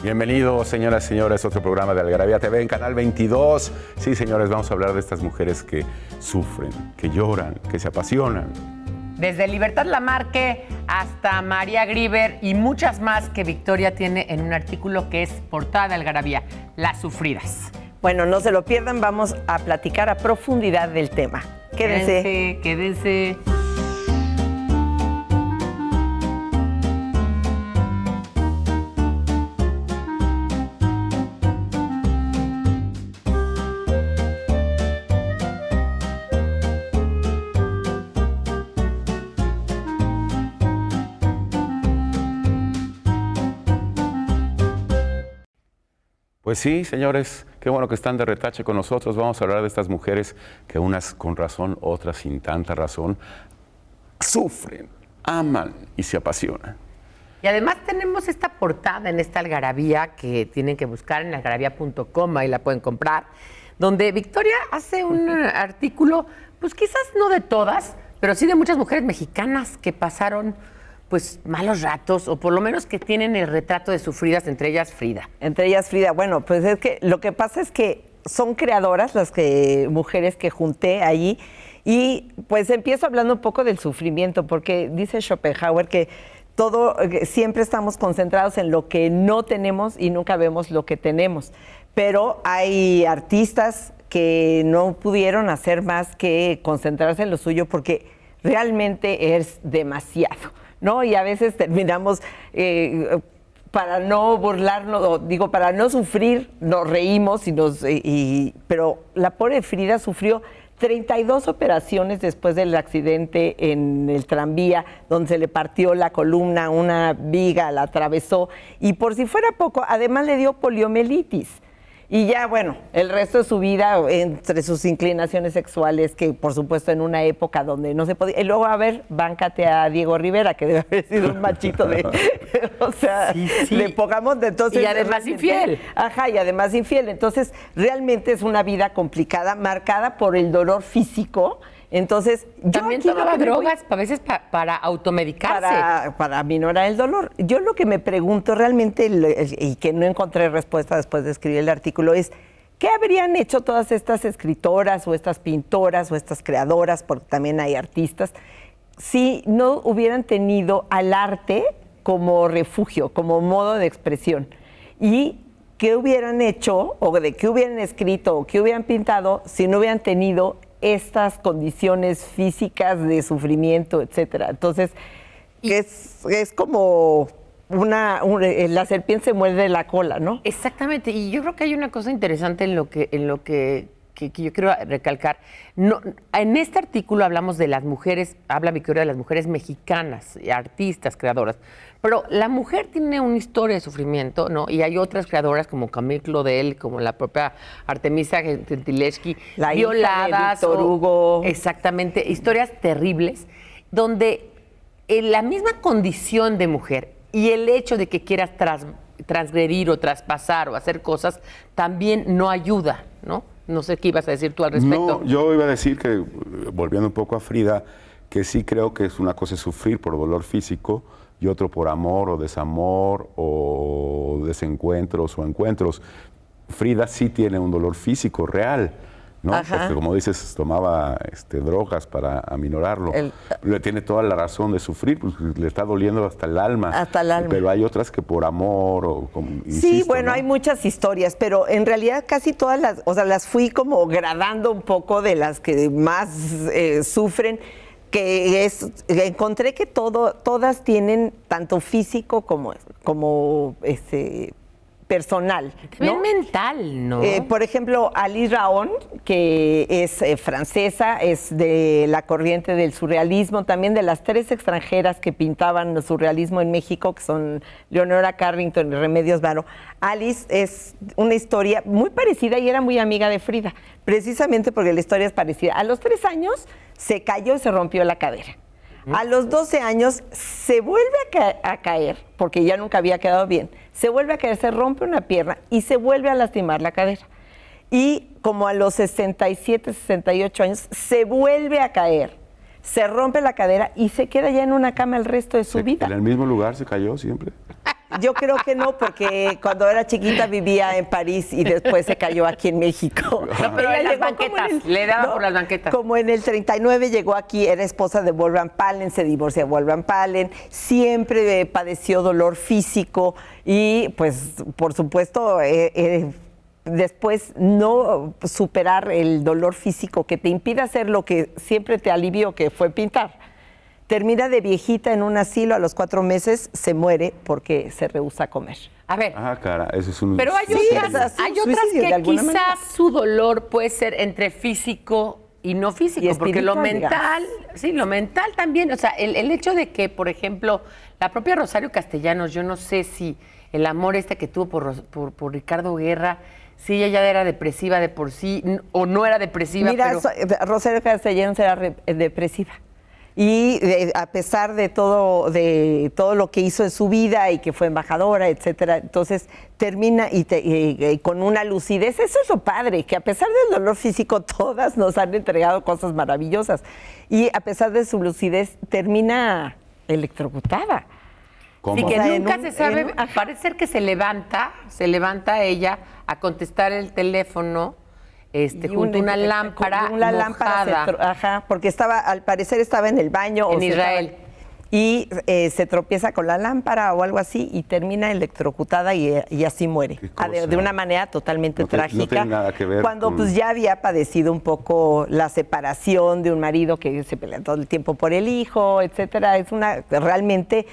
Bienvenidos, señoras y señores, a otro programa de Algarabía TV en Canal 22. Sí, señores, vamos a hablar de estas mujeres que sufren, que lloran, que se apasionan. Desde Libertad Lamarque hasta María Grieber y muchas más que Victoria tiene en un artículo que es portada de Algarabía, Las Sufridas. Bueno, no se lo pierdan, vamos a platicar a profundidad del tema. Quédense. Quédense. Pues sí, señores, qué bueno que están de retache con nosotros. Vamos a hablar de estas mujeres que unas con razón, otras sin tanta razón, sufren, aman y se apasionan. Y además tenemos esta portada en esta Algarabía que tienen que buscar en algarabía.com, ahí la pueden comprar, donde Victoria hace un artículo, pues quizás no de todas, pero sí de muchas mujeres mexicanas que pasaron pues malos ratos, o por lo menos que tienen el retrato de sufridas, entre ellas Frida. Entre ellas Frida, bueno, pues es que lo que pasa es que son creadoras las mujeres que junté allí, y pues empiezo hablando un poco del sufrimiento, porque dice Schopenhauer que siempre estamos concentrados en lo que no tenemos y nunca vemos lo que tenemos, pero hay artistas que no pudieron hacer más que concentrarse en lo suyo porque realmente es demasiado, ¿no? Y a veces terminamos, para no burlarnos, para no sufrir, nos reímos, pero la pobre Frida sufrió 32 operaciones después del accidente en el tranvía, donde se le partió la columna, una viga la atravesó, y por si fuera poco, además le dio poliomielitis. Y ya, bueno, el resto de su vida, entre sus inclinaciones sexuales, que por supuesto en una época donde no se podía... Y luego, a ver, báncate a Diego Rivera, que debe haber sido un machito o sea, sí. le pongamos de entonces... Y además infiel. Ajá, y además infiel. Entonces, realmente es una vida complicada, marcada por el dolor físico. Entonces, también tomaba drogas, a veces para automedicarse. Para minorar el dolor. Yo lo que me pregunto realmente, y que no encontré respuesta después de escribir el artículo, es ¿qué habrían hecho todas estas escritoras o estas pintoras o estas creadoras, porque también hay artistas, si no hubieran tenido al arte como refugio, como modo de expresión? Y ¿qué hubieran hecho, o de qué hubieran escrito, o qué hubieran pintado si no hubieran tenido estas condiciones físicas de sufrimiento, etcétera? Entonces, es como la serpiente se muerde la cola, ¿no? Exactamente, y yo creo que hay una cosa interesante en lo que yo quiero recalcar. No, en este artículo hablamos de las mujeres, habla Victoria de las mujeres mexicanas, artistas, creadoras, pero la mujer tiene una historia de sufrimiento, ¿no? Y hay otras creadoras como Camille Claudel, como la propia Artemisa Gentileschi, la violadas, hija de Víctor Hugo. Exactamente, historias terribles, donde en la misma condición de mujer y el hecho de que quieras transgredir o traspasar o hacer cosas también no ayuda, ¿no? No sé qué ibas a decir tú al respecto. No, yo iba a decir que, volviendo un poco a Frida, que sí creo que es una cosa sufrir por dolor físico y otro por amor o desamor o desencuentros o encuentros. Frida sí tiene un dolor físico real, ¿no? Ajá. Porque, como dices, tomaba drogas para aminorarlo. Le tiene toda la razón de sufrir, pues le está doliendo hasta el alma. Hasta el alma. Pero hay otras que por amor o como, insisto, sí, bueno, ¿no? hay muchas historias, pero en realidad casi todas las fui como gradando un poco de las que más sufren, encontré que todas tienen tanto físico como personal, ¿no? También mental, ¿no? Por ejemplo, Alice Raon, que es francesa, es de la corriente del surrealismo, también de las 3 extranjeras que pintaban el surrealismo en México, que son Leonora Carrington y Remedios Varo. Alice es una historia muy parecida y era muy amiga de Frida, precisamente porque la historia es parecida. A los 3 años se cayó y se rompió la cadera. A los 12 años se vuelve a caer, porque ya nunca había quedado bien, se vuelve a caer, se rompe una pierna y se vuelve a lastimar la cadera. Y como a los 67, 68 años, se vuelve a caer, se rompe la cadera y se queda ya en una cama el resto de su vida. ¿En el mismo lugar se cayó siempre? Yo creo que no, porque cuando era chiquita vivía en París y después se cayó aquí en México. No, pero en las llegó banquetas, le daba por las banquetas. Como en el 39 llegó aquí, era esposa de Wolfgang Palen, se divorció de Wolfgang Palen, siempre padeció dolor físico y pues por supuesto después no superar el dolor físico que te impide hacer lo que siempre te alivió, que fue pintar. Termina de viejita en un asilo, a los 4 meses se muere porque se rehúsa a comer. A ver. Cara, eso es un... Pero hay otras que quizás manera. Su dolor puede ser entre físico y no físico, y porque lo mental, sí, lo mental también, o sea, el hecho de que, por ejemplo, la propia Rosario Castellanos, yo no sé si el amor que tuvo por Ricardo Guerra, si ella ya era depresiva de por sí, o no era depresiva. Mira, pero... Rosario Castellanos era depresiva. Y a pesar de todo lo que hizo en su vida y que fue embajadora, etcétera, entonces termina y con una lucidez. Eso es lo padre, que a pesar del dolor físico todas nos han entregado cosas maravillosas. Y a pesar de su lucidez termina electrocutada. ¿Cómo? Sí, que nunca se sabe, parece ser que se levanta ella a contestar el teléfono junto a una lámpara mojada. Porque al parecer estaba en el baño. En Israel. Y se tropieza con la lámpara o algo así y termina electrocutada y así muere. De una manera totalmente trágica. No tiene nada que ver cuando con... pues ya había padecido un poco la separación de un marido que se pelea todo el tiempo por el hijo, etcétera. Es realmente...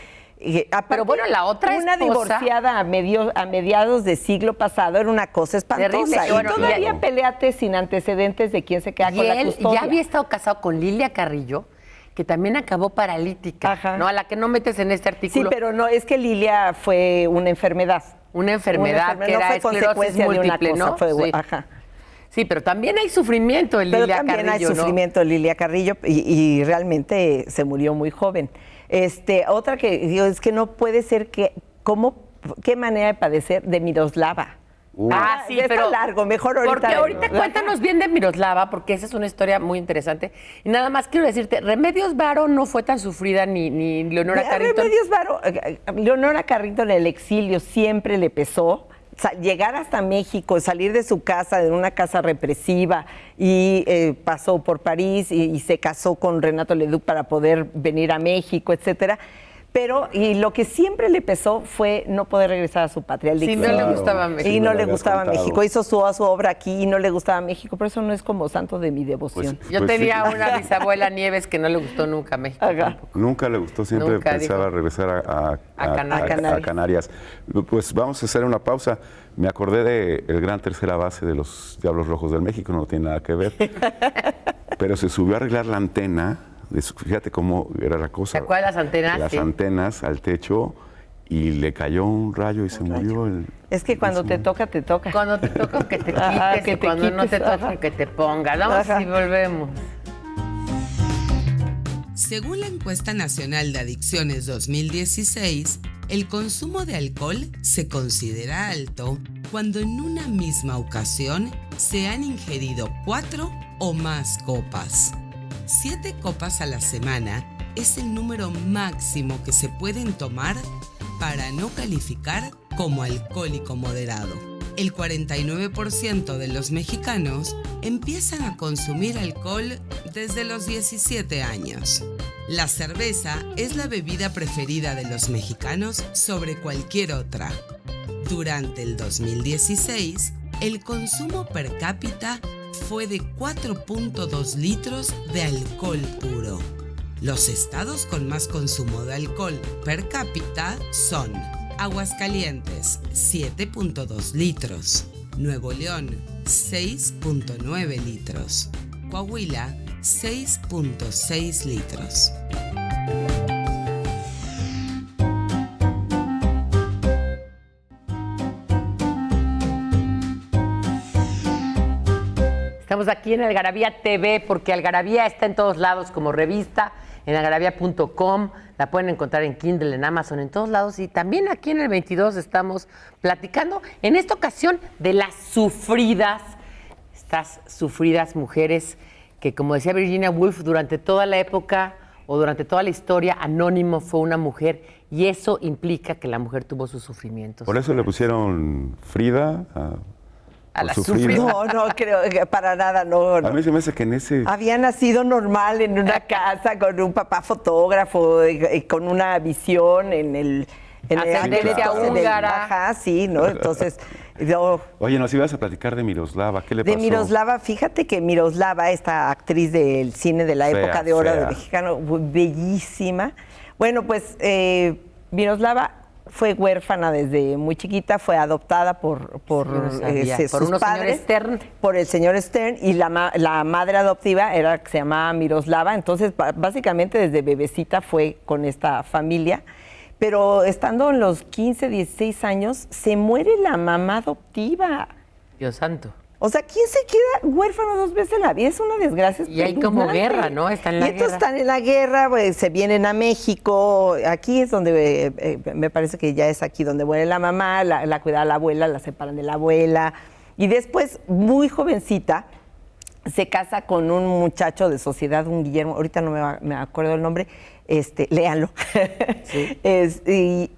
Pero bueno, la otra una esposa, divorciada a mediados del siglo pasado era una cosa espantosa. Terrible. Y todavía peleate sin antecedentes de quién se queda con la custodia. Ya había estado casado con Lilia Carrillo, que también acabó paralítica, ¿no? A la que no metes en este artículo. Sí, pero no, es que Lilia fue una enfermedad. Una enfermedad que era esclerosis múltiple, ¿no? Sí, pero también hay sufrimiento en Lilia Carrillo, Pero también hay sufrimiento en Lilia Carrillo y realmente se murió muy joven. Otra que digo es que no puede ser qué manera de padecer de Miroslava. Sí, pero largo, mejor ahorita. Porque ahorita cuéntanos bien de Miroslava, porque esa es una historia muy interesante. Y nada más quiero decirte, Remedios Varo no fue tan sufrida ni Leonora Carrington. Remedios Varo, Leonora Carrington, el exilio siempre le pesó. Llegar hasta México, salir de su casa, de una casa represiva, y pasó por París y se casó con Renato Leduc para poder venir a México, etcétera. Pero lo que siempre le pesó fue no poder regresar a su patria. Sí, no le gustaba México. Y no le gustaba México. Hizo su obra aquí y no le gustaba México, pero eso no es como santo de mi devoción. Yo tenía una bisabuela Nieves que no le gustó nunca México. Nunca le gustó, siempre pensaba regresar a Canarias. Pues vamos a hacer una pausa. Me acordé del gran tercera base de los Diablos Rojos del México, no tiene nada que ver. Pero se subió a arreglar la antena. Fíjate cómo era la cosa. ¿Te acuerdas las antenas? Las antenas al techo y le cayó un rayo y se murió. Es que cuando te toca, te toca. Cuando te toca que te quites y cuando no te toca que te pongas. Vamos y volvemos. Según la encuesta nacional de adicciones 2016, el consumo de alcohol se considera alto cuando en una misma ocasión se han ingerido 4 o más copas. 7 copas a la semana es el número máximo que se pueden tomar para no calificar como alcohólico moderado. El 49% de los mexicanos empiezan a consumir alcohol desde los 17 años. La cerveza es la bebida preferida de los mexicanos sobre cualquier otra. Durante el 2016, el consumo per cápita fue de 4.2 litros de alcohol puro. Los estados con más consumo de alcohol per cápita son Aguascalientes, 7.2 litros, Nuevo León, 6.9 litros, Coahuila, 6.6 litros. Estamos aquí en Algarabía TV porque Algarabía está en todos lados como revista, en algarabía.com, la pueden encontrar en Kindle, en Amazon, en todos lados. Y también aquí en el 22 estamos platicando, en esta ocasión, de las sufridas, estas sufridas mujeres que, como decía Virginia Woolf, durante toda la época o durante toda la historia, Anónimo fue una mujer y eso implica que la mujer tuvo sus sufrimientos. Por eso le pusieron Frida a la sufrida. No, no creo que para nada, no. A mí se me hace que en ese... Había nacido normal en una casa con un papá fotógrafo, y con una visión en el... Ascendencia húngara. Ajá, sí, ¿no? Entonces, yo... Oye, nos ibas a platicar de Miroslava, ¿qué le pasó? De Miroslava, fíjate que Miroslava, esta actriz del cine de la época de oro del mexicano, bellísima. Bueno, pues Miroslava fue huérfana desde muy chiquita, fue adoptada por sus padres, Stern. por el señor Stern, y la madre adoptiva era que se llamaba Miroslava. Entonces, básicamente desde bebecita fue con esta familia. Pero estando en los 15, 16 años, se muere la mamá adoptiva. Dios santo. O sea, ¿quién se queda huérfano 2 veces en la vida? Es una desgracia. Y hay como guerra, ¿no? Están en la guerra. Y estos están en la guerra, pues, se vienen a México. Aquí es donde, me parece que ya es aquí donde muere la mamá, la cuida la abuela, la separan de la abuela. Y después, muy jovencita, se casa con un muchacho de sociedad, un Guillermo, ahorita no me acuerdo el nombre, léanlo. Sí. Y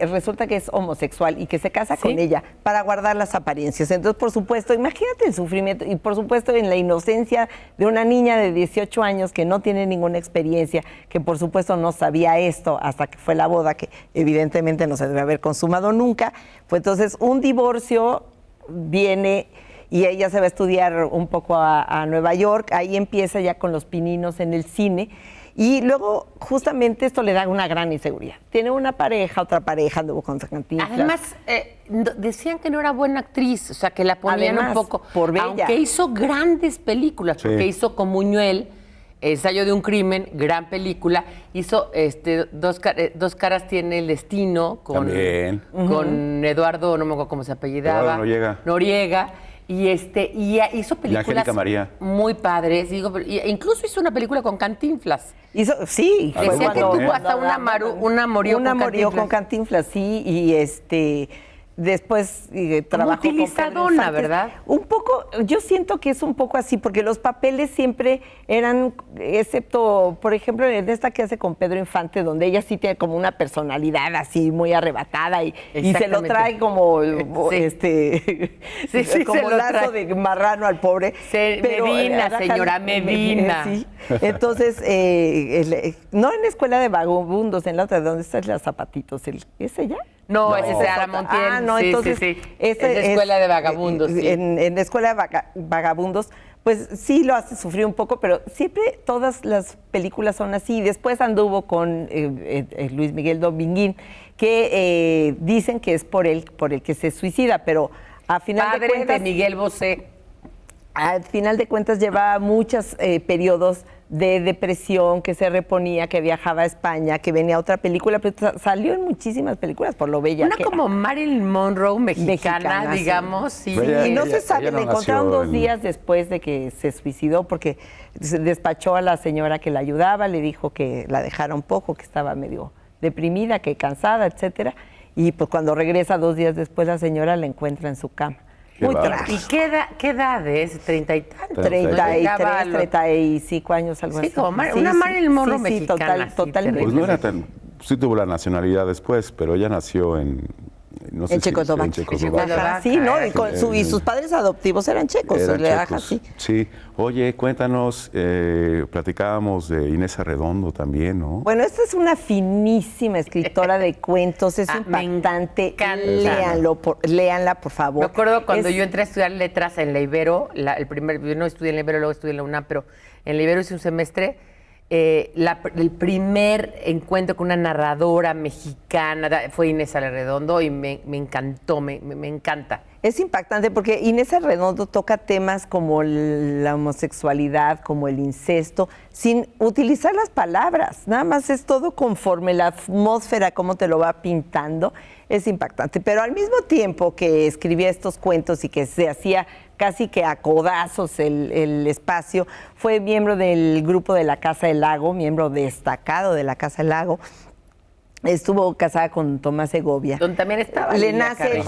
resulta que es homosexual y que se casa con ella para guardar las apariencias. Entonces, por supuesto, imagínate el sufrimiento y por supuesto en la inocencia de una niña de 18 años que no tiene ninguna experiencia, que por supuesto no sabía esto hasta que fue la boda, que evidentemente no se debe haber consumado nunca. Pues entonces un divorcio viene y ella se va a estudiar un poco a Nueva York. Ahí empieza ya con Los Pininos en el cine. Y luego, justamente, esto le da una gran inseguridad. Tiene una pareja, otra pareja, anduvo con Cantinflas. Además, decían que no era buena actriz, o sea, que la ponían un poco... por bella. Aunque hizo grandes películas, porque hizo con Buñuel, Ensayo de un crimen, gran película. Hizo Dos caras tiene el destino con Eduardo, no me acuerdo cómo se apellidaba. Eduardo Noriega. Y hizo películas muy padres. Incluso hizo una película con Cantinflas. Sí. Decía que tuvo hasta un amorío con Cantinflas, sí. Y después trabajó utilizadona, ¿verdad? Un poco, yo siento que es un poco así, porque los papeles siempre eran, excepto, por ejemplo, en esta que hace con Pedro Infante, donde ella sí tiene como una personalidad así muy arrebatada y se lo trae como como lazo de marrano al pobre. Medina, señora Medina. Sí. Entonces, no en la Escuela de Vagabundos, en la otra, ¿dónde está los zapatitos? ¿Es ella? No, ese es Ara Montiel. No, entonces... Es la Escuela de Vagabundos, sí. En la Escuela de Vagabundos, pues sí lo hace sufrir un poco, pero siempre todas las películas son así. Después anduvo con Luis Miguel Dominguín, que dicen que es por el que se suicida, pero a final de cuentas... de Miguel Bosé. Al final de cuentas llevaba muchos periodos de depresión, que se reponía, que viajaba a España, que venía a otra película, pero salió en muchísimas películas por lo bella que como Marilyn Monroe mexicana, digamos. Sí. Y no se sabe, le encontraron 2 días después de que se suicidó, porque se despachó a la señora que la ayudaba, le dijo que la dejara un poco, que estaba medio deprimida, que cansada, etcétera. Y pues cuando regresa 2 días después, la señora la encuentra en su cama. Muy trágico. ¿Y qué edad es? ¿30 y tantos? 33, 35 años, algo así. Como una Marilyn Monroe mexicana. Totalmente. Pues no era tan... Sí tuvo la nacionalidad después, pero ella nació en Checoslovaquia. Sí, ¿no? Y sus padres adoptivos eran checos. Sí. Oye, cuéntanos, platicábamos de Inés Arredondo también, ¿no? Bueno, esta es una finísima escritora de cuentos, es impactante. Léanla, por favor. Me acuerdo cuando yo entré a estudiar letras en la Ibero, yo no estudié en la Ibero, luego estudié en la UNAM, pero en la Ibero hice un semestre. El primer encuentro con una narradora mexicana fue Inés Arredondo y me encantó, me encanta. Es impactante porque Inés Arredondo toca temas como la homosexualidad, como el incesto, sin utilizar las palabras. Nada más es todo conforme la atmósfera, cómo te lo va pintando. Es impactante. Pero al mismo tiempo que escribía estos cuentos y que se hacía casi que a codazos el espacio, fue miembro del grupo de la Casa del Lago, miembro destacado de la Casa del Lago. Estuvo casada con Tomás Segovia. Donde también estaba. Le nace el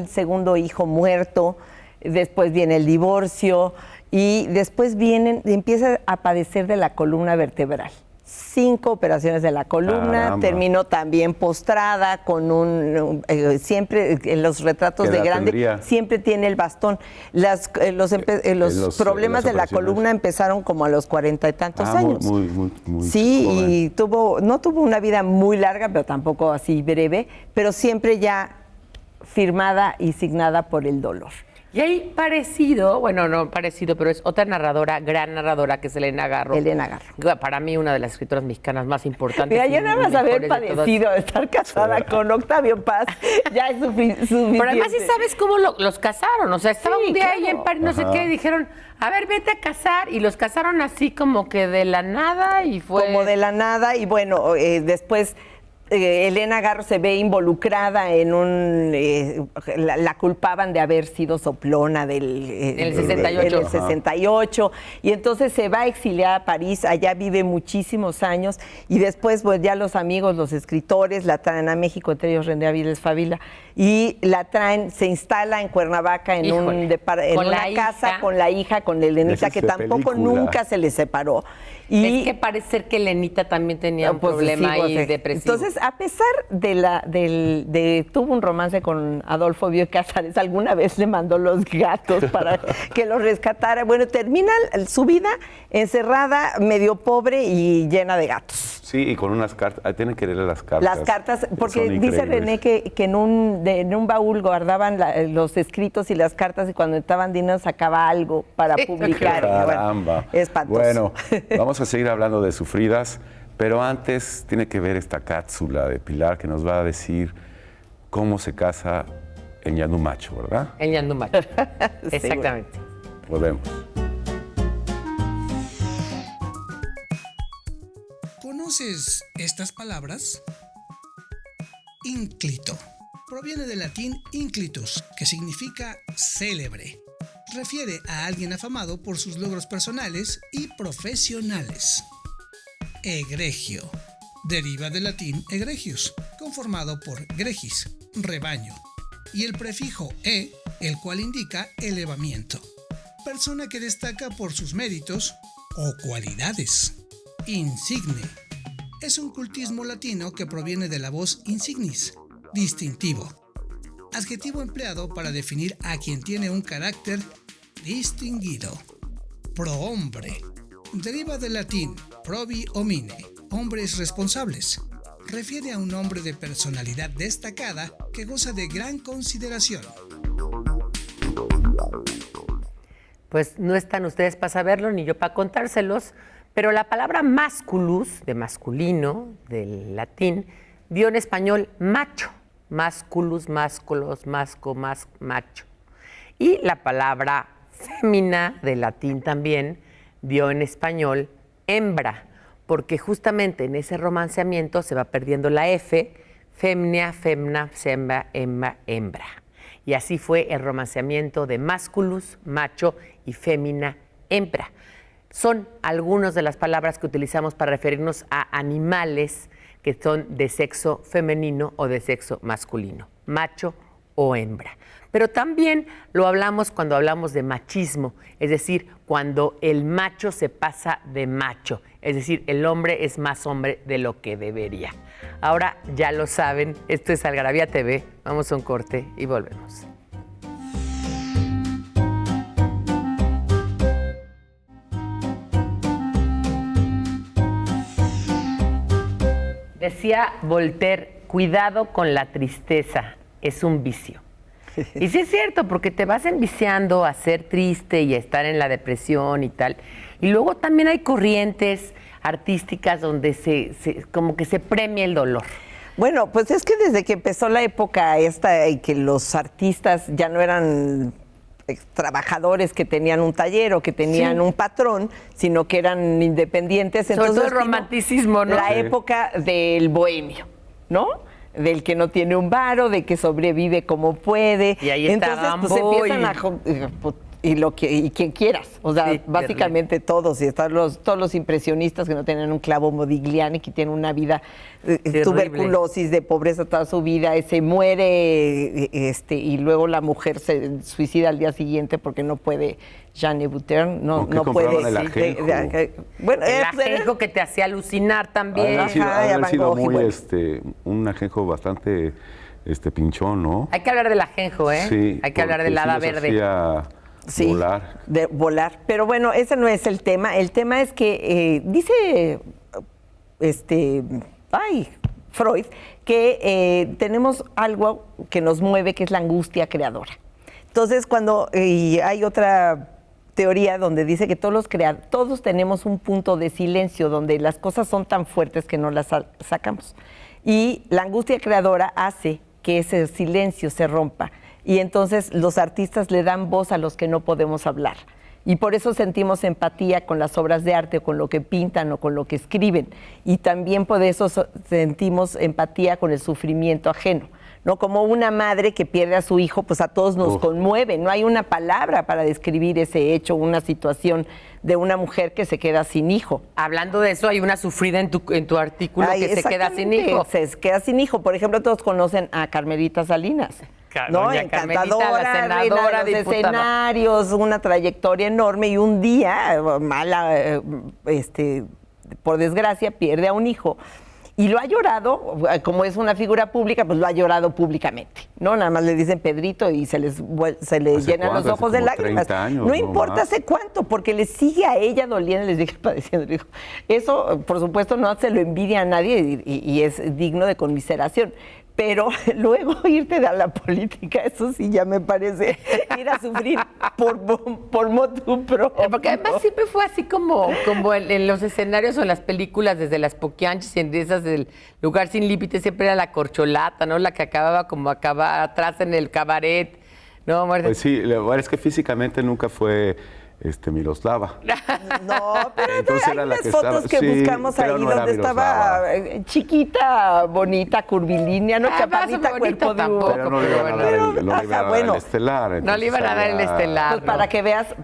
segundo hijo muerto, después viene el divorcio y después empieza a padecer de la columna vertebral. 5 operaciones de la columna, Caramba. terminó también postrada con siempre en los retratos ¿Qué de edad grande tendría? siempre tiene el bastón. Los problemas las de la operaciones. columna empezaron como a los 40 y tantos años. Muy Sí, joven. y no tuvo una vida muy larga, pero tampoco así breve, pero siempre ya firmada y signada por el dolor. Y hay parecido, bueno, no parecido, pero es otra narradora, gran narradora, que es Elena Garro. Elena Garro. Para mí, una de las escritoras mexicanas más importantes. Mira, ya y nada más haber mejores de todas. padecido de estar casada con Octavio Paz, ya es suficiente. Pero además, ¿sí sabes cómo los casaron? O sea, estaba Sí, un día claro. ahí en París, no sé qué, y dijeron, a ver, vete a casar. Y los casaron así como que de la nada y fue... Como de la nada, y bueno, después Elena Garro se ve involucrada en la culpaban de haber sido soplona En el 68. En el 68, y entonces se va a exiliar a París, allá vive muchísimos años, y después pues ya los amigos, los escritores, la traen a México, entre ellos René Avilés Favila, y la traen, se instala en Cuernavaca en Híjole, una casa con la hija, con Elenita, Esa que es de tampoco película. nunca se les separó. Y Es que parece ser que Lenita también tenía un pues, problema sí, ahí pues, depresivo. Entonces, a pesar de tuvo un romance con Adolfo Bioy Casares, alguna vez le mandó los gatos para que los rescatara. Bueno, termina su vida encerrada, medio pobre y llena de gatos. Sí, y con unas cartas. Tienen que leer las cartas. Las cartas, porque Son dice increíbles. René que en un baúl guardaban los escritos y las cartas, y cuando entraban dinero sacaba algo para Sí, publicar. Caramba. Bueno, espantoso. Bueno, vamos a seguir hablando de sufridas, pero antes tiene que ver esta cápsula de Pilar que nos va a decir cómo se casa en Yandumacho, ¿verdad? El Yandumacho. Exactamente. Volvemos. ¿Conoces estas palabras? Ínclito. Proviene del latín inclitus, que significa célebre. Refiere a alguien afamado por sus logros personales y profesionales. Egregio. Deriva del latín egregius, conformado por gregis, rebaño, y el prefijo e, el cual indica elevamiento. Persona que destaca por sus méritos o cualidades. Insigne. Es un cultismo latino que proviene de la voz insignis, distintivo. Adjetivo empleado para definir a quien tiene un carácter distinguido. Prohombre. Deriva del latín probi homine, hombres responsables. Refiere a un hombre de personalidad destacada que goza de gran consideración. Pues no están ustedes para saberlo ni yo para contárselos, pero la palabra masculus, de masculino, del latín, dio en español macho. Masculus, másculos, masco, macho. Y la palabra fémina, del latín también, dio en español hembra, porque justamente en ese romanceamiento se va perdiendo la F, femnia, femna, sembra, hembra. Y así fue el romanceamiento de masculus, macho, y fémina, hembra. Son algunas de las palabras que utilizamos para referirnos a animales que son de sexo femenino o de sexo masculino, macho o hembra. Pero también lo hablamos cuando hablamos de machismo, es decir, cuando el macho se pasa de macho, es decir, el hombre es más hombre de lo que debería. Ahora ya lo saben, esto es Algarabía TV, vamos a un corte y volvemos. Decía Voltaire, cuidado con la tristeza, es un vicio. Y sí es cierto, porque te vas enviciando a ser triste y a estar en la depresión y tal. Y luego también hay corrientes artísticas donde como que se premia el dolor. Bueno, pues es que desde que empezó la época esta y que los artistas ya no eran trabajadores que tenían un taller o que tenían un patrón, sino que eran independientes. Sobre Entonces, todo el romanticismo, ¿no? La Sí. época del bohemio, ¿no? Del que no tiene un varo, de que sobrevive como puede. Y ahí está entonces, pues Gamboa empiezan y quien quieras. O sea, Sí, básicamente todos. Y están todos los impresionistas que no tenían un clavo Modigliani, que tienen una vida tuberculosis, de pobreza toda su vida, se muere y luego la mujer se suicida al día siguiente porque no puede. Jeanne Butern no puede. El ajenjo? Bueno, el ajenjo que te hacía alucinar también. Ha sido muy un ajenjo bastante pinchón, ¿no? Hay que hablar del ajenjo, ¿eh? Sí, hay que hablar del hada verde. Volar. De volar. Pero bueno, ese no es el tema. El tema es que dice Freud que tenemos algo que nos mueve, que es la angustia creadora. Entonces, y hay otra teoría donde dice que todos tenemos un punto de silencio donde las cosas son tan fuertes que no las sacamos. Y la angustia creadora hace que ese silencio se rompa. Y entonces los artistas le dan voz a los que no podemos hablar. Y por eso sentimos empatía con las obras de arte, o con lo que pintan o con lo que escriben. Y también por eso sentimos empatía con el sufrimiento ajeno. ¿No? Como una madre que pierde a su hijo, pues a todos nos conmueve. No hay una palabra para describir ese hecho, una situación de una mujer que se queda sin hijo. Hablando de eso, hay una sufrida en tu artículo que se queda sin hijo. Se queda sin hijo. Por ejemplo, todos conocen a Carmelita Salinas. ¿No? Encantadora, la senadora, reina de los escenarios, una trayectoria enorme, y un día, por desgracia, pierde a un hijo. Y lo ha llorado, como es una figura pública, pues lo ha llorado públicamente, ¿no? Nada más le dicen Pedrito y se le llenan los ojos de lágrimas. No importa hace cuánto, porque le sigue a ella doliendo, les dije padeciendo. Dijo, eso, por supuesto, no se lo envidia a nadie y es digno de conmiseración. Pero luego irte a la política, eso sí ya me parece ir a sufrir por motu propio. Porque además siempre fue así como en los escenarios o en las películas, desde las Poquianchis y en esas del Lugar Sin Límites, siempre era la corcholata, ¿no? La que acababa atrás en el cabaret, ¿no? Pues sí, la verdad es que físicamente nunca fue Miroslava. No, pero entonces hay unas fotos que buscamos ahí donde estaba chiquita, bonita, curvilínea, no chaparrita, cuerpo tampoco, pero no le iban a dar el estelar. No le iban a dar el estelar. Pues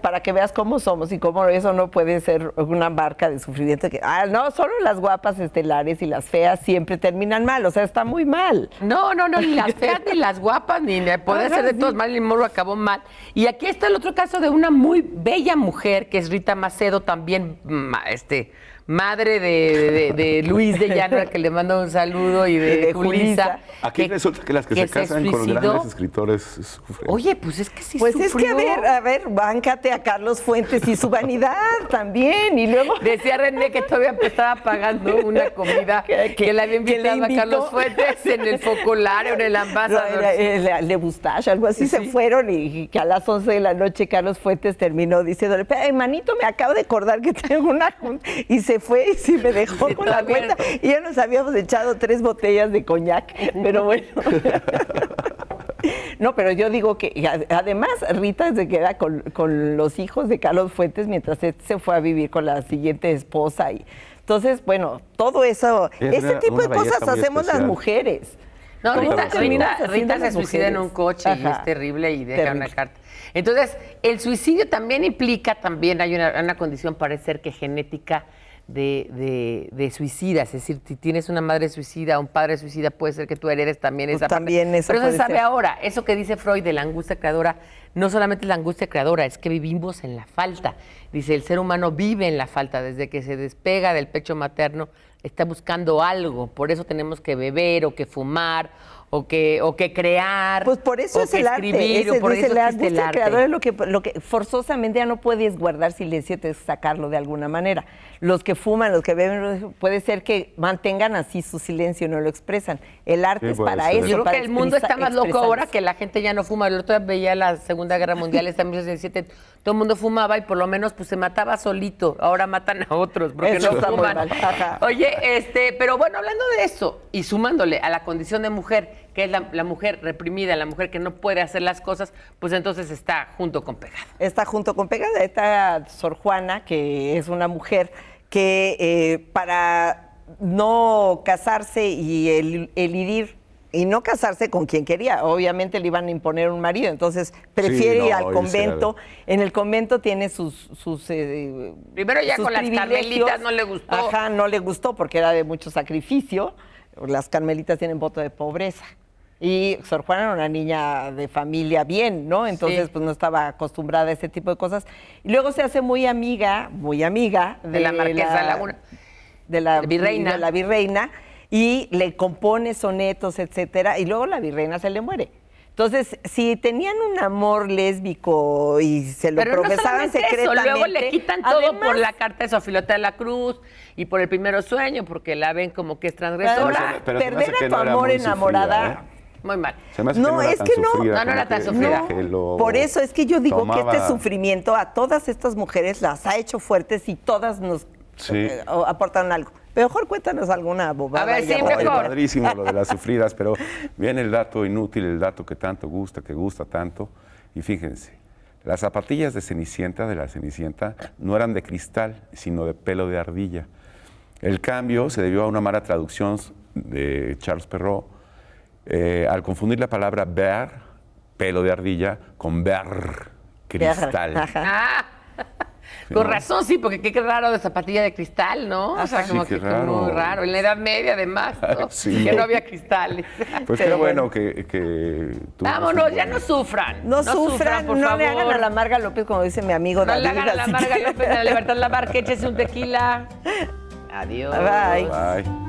para que veas cómo somos y cómo eso no puede ser una marca de sufrimiento. No, solo las guapas estelares y las feas siempre terminan mal, o sea, está muy mal. No, ni las feas, ni las guapas, ni puede ser de todos mal, el morro acabó mal. Y aquí está el otro caso de una muy bella mujer, que es Rita Macedo, también madre de Luis de Llano, al que le mando un saludo, y de Julissa. Aquí resulta que las que se casan con grandes escritores sufren. Oye, pues es que sí pues sufrió. Es que, a ver, báncate a Carlos Fuentes y su vanidad también. Y luego decía René que todavía estaba pagando una comida que le había invitado a Carlos Fuentes en el Focolare o en el Ambassador. Le Bustache, algo así, se fueron, y que a las 11 de la noche Carlos Fuentes terminó diciéndole, manito, me acabo de acordar que tengo una junta, y se fue y sí me dejó con la cuenta. Y ya nos habíamos echado 3 botellas de coñac, pero bueno. No, pero yo digo que además Rita se queda con los hijos de Carlos Fuentes mientras se fue a vivir con la siguiente esposa. Y entonces, bueno, todo eso, ese tipo de cosas hacemos las mujeres. No, Rita se suicida en un coche. Ajá. Y es terrible y deja una carta. Entonces, el suicidio también implica, hay una condición, parece ser que genética, de suicidas. Es decir, si tienes una madre suicida, un padre suicida, puede ser que tú heredes también esa parte. Pero eso se sabe ahora. Eso que dice Freud de la angustia creadora, no solamente es la angustia creadora, es que vivimos en la falta. Dice, el ser humano vive en la falta. Desde que se despega del pecho materno, está buscando algo. Por eso tenemos que beber o que fumar o que crear. Pues por eso es el arte. La angustia creadora es lo que forzosamente ya no puedes guardar silencio, tienes que sacarlo de alguna manera. Los que fuman, los que beben, puede ser que mantengan así su silencio, no lo expresan. El arte es para eso. Yo creo que el mundo está más loco ahora, que la gente ya no fuma. El otro día veía la Segunda Guerra Mundial, en 1917, todo el mundo fumaba y por lo menos pues se mataba solito. Ahora matan a otros porque eso no fuman. Oye, pero bueno, hablando de eso y sumándole a la condición de mujer, que es la mujer reprimida, la mujer que no puede hacer las cosas, pues entonces está junto con pegado. Está junto con pegada. Está Sor Juana, que es una mujer que para no casarse y elidir y no casarse con quien quería. Obviamente le iban a imponer un marido, entonces prefiere ir al convento. En el convento tiene sus primero ya sus con las privilegios. carmelitas no le gustó. Ajá, no le gustó porque era de mucho sacrificio. Las carmelitas tienen voto de pobreza. Y Sor Juana era una niña de familia bien, ¿no? Entonces, Sí. pues no estaba acostumbrada a ese tipo de cosas. Y luego se hace muy amiga de la Marquesa de Laguna. de la Virreina. de la virreina, y le compone sonetos, etcétera, y luego la virreina se le muere. Entonces, si tenían un amor lésbico y se lo Pero no profesaban solamente eso, secretamente, luego le quitan todo además, por la carta de Sofilota de la Cruz y por el primero sueño, porque la ven como que es transgresora. Pero se me hace perder que a tu no era amor muy enamorada. sufrida, Muy mal. Se me hace No, era es tan que no. sufrida, No era como tan que- sufrida. que lo Por eso es que yo digo que este tomaba- sufrimiento a todas estas mujeres las ha hecho fuertes y todas nos Sí. aportaron algo. Pero mejor cuéntanos alguna bobada. A ver, y sí, ya Oye, voy. mejor. padrísimo lo de las sufridas, pero viene el dato inútil, el dato que tanto gusta, que gusta tanto. Y fíjense, las zapatillas de la Cenicienta, no eran de cristal, sino de pelo de ardilla. El cambio se debió a una mala traducción de Charles Perrault, al confundir la palabra ver, pelo de ardilla, con ver, cristal. Ajá. Ah, con razón, sí, porque qué raro de zapatilla de cristal, ¿no? O sea, Sí, como qué que como muy raro. raro. En la Edad Media, además, ¿no? Sí. Que no había cristales. Pues qué bueno que tú... Vámonos, ya no sufran. No sufran, por no favor. le hagan a la Marga López, como dice mi amigo No David. le hagan a la así Marga que- López de la Libertad Lavar, que échese un tequila. Adiós. Bye. Bye.